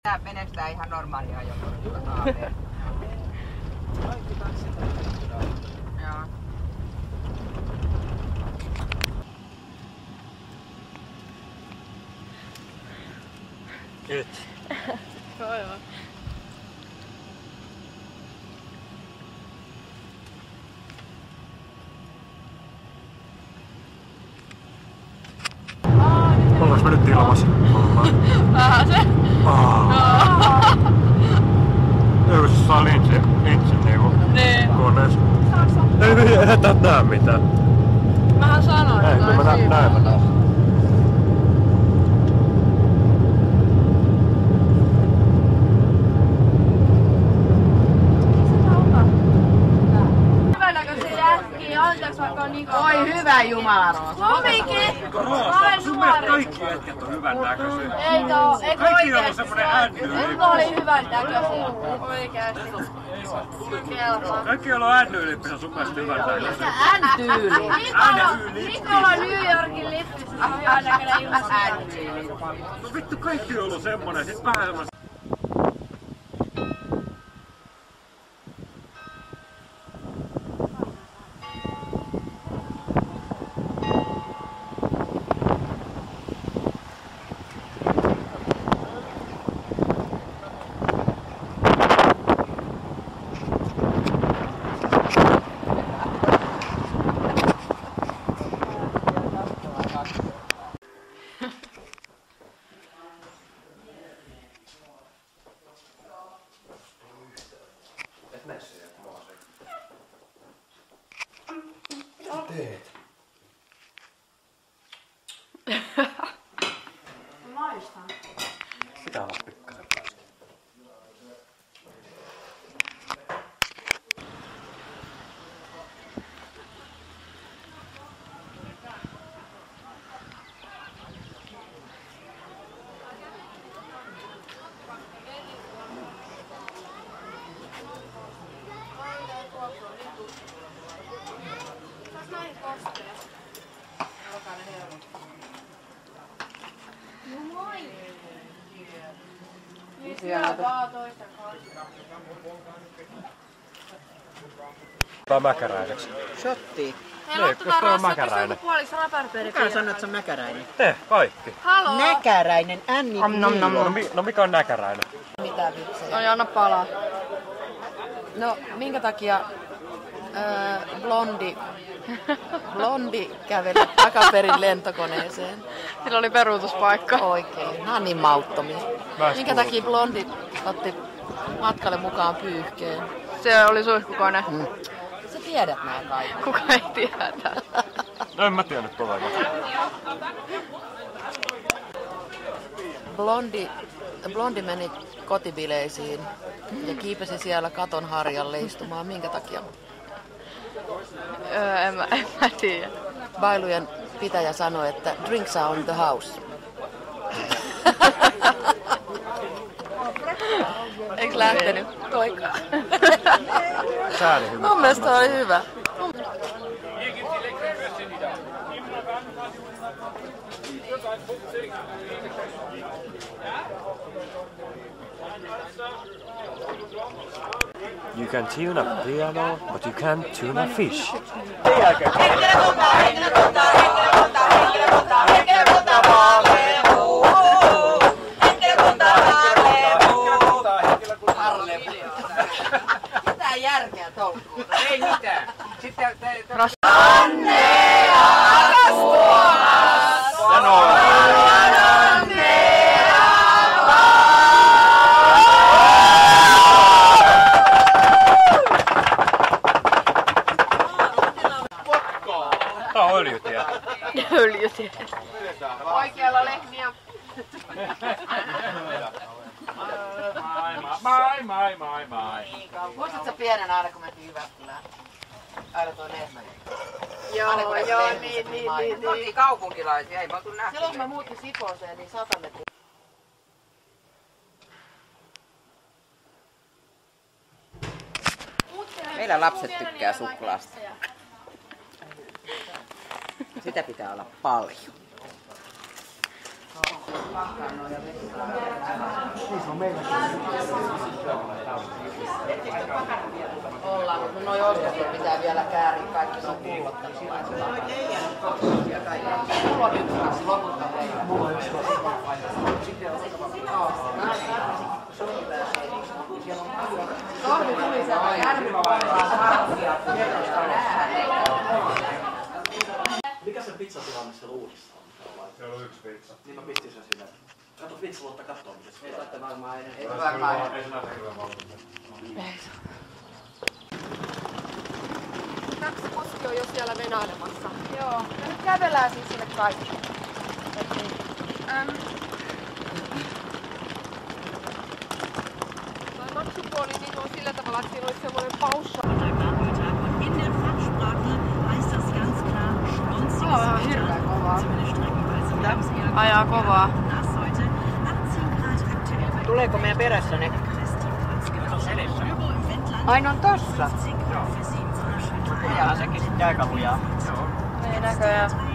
Tää menestää ihan normaalia ajokorttia. Kaikki taksit on tehty. Joo. Nyt. Aivan. Ollaanko me nyt ilmassa? Vähän se. Eikö se saa linssin niinku koneessa? Ei täältä näe mitään. Mähän sanoin, Ei, kun mä näen mä taas. Hyvänäköisiä jätkiä, anteeksi vaikka on niinku... Oi hyvä Jumala Roosa. Lomikin! Mä olen nuori! Kaikki jätkät on hyvän näköisiä. Eikö oo? Eikö Kaikki on oikeesti? semmonen änny. Eikö oli hyvän näköisiä? Oikeesti. Kelpaa. Kaikki on änny-ylippissä sun mielestä hyvän näköisiä. N-tyyli. Nikola New Yorkin lippissä on hyvän näköinen ilmassa. No vittu kaikki on ollut semmonen, sit vähän semmonen. Teet. Maistan. Pitää olla pikkasen päästä. Tää mäkäräiseksi. Shotti. Hei, Niin, jos toi on mäkäräinen. puoliksi raperperi. Kuka sanoo, että se on mäkäräinen? Te, kaikki. Haloo! Näkäräinen, No mikä on näkäräinen? Mitä vitsejä? Oi, anna palaa. No, minkä takia blondi käveli takaperin lentokoneeseen? Sillä oli peruutuspaikka. Oikein, nämä on niin mauttomia. Minkä takia blondi otti matkalle mukaan pyyhkeen? Se oli suihkukone. Sä tiedät nää kaikki. Kuka ei tiedä. No en mä tiennyt todellakaan. Blondi meni kotibileisiin ja kiipesi siellä katon harjalle istumaan. Minkä takia? En mä tiedä. Bailujen pitäjä sanoi, että drinks are on the house. Eiks lähtenyt? Toikaan. Sääli hyvä. Mun mielestä oli hyvä. You can tune a piano, but you can't tune a fish. Mitä järkeä toukoa? Ei mitään. Sitten Tää on öljytie. Öljytie. Oikealla lehmiä. Muistatko sä pienen aina, kun mentiin Jyväskylään? Aina toi lehmä. Joo, niin. Me oltiin kaupunkilaisia, ei me oltu nähty. Silloin mä muutin Sipooseen, niin 100 metriä. Meillä lapset tykkää suklaasta. Sitä pitää olla paljon. Ollaan, mutta noi ostot pitää vielä kääriä kaikki sun pullot. Mulla on yksi kanssa, lopulta heillä. Mulla on yksi Torvi tuli sieltä järvipuolella sarvia, kerrosta Mikä se pizzatilanne siellä uudessa on? Siellä on yksi pizza. Niin mä pistin sen sinne. Kato pizzaluotta kattoo miten se ei saatte varmaan ennen. Ei se näytä kyllä valmiita. Taksikuski on jo siellä venailemassa. Joo, me nyt kävellään siis sinne kaikki. Toi maksupuoli niin on sillä tavalla, että siinä olisi semmoinen paussa. In der Fachsprache heißt das ganz klar schlonziges Wetter. Zumindest streckenweise. Wir haben es eher Ajaa kovaa. nass heute. 18 Grad aktuell. Tuleeko meidän perässä ne? Übo im Wendland. Aina on tossa. 15 Grad für Sie in so einer schönen Sekin sitten aika lujaa. Ei näköjään.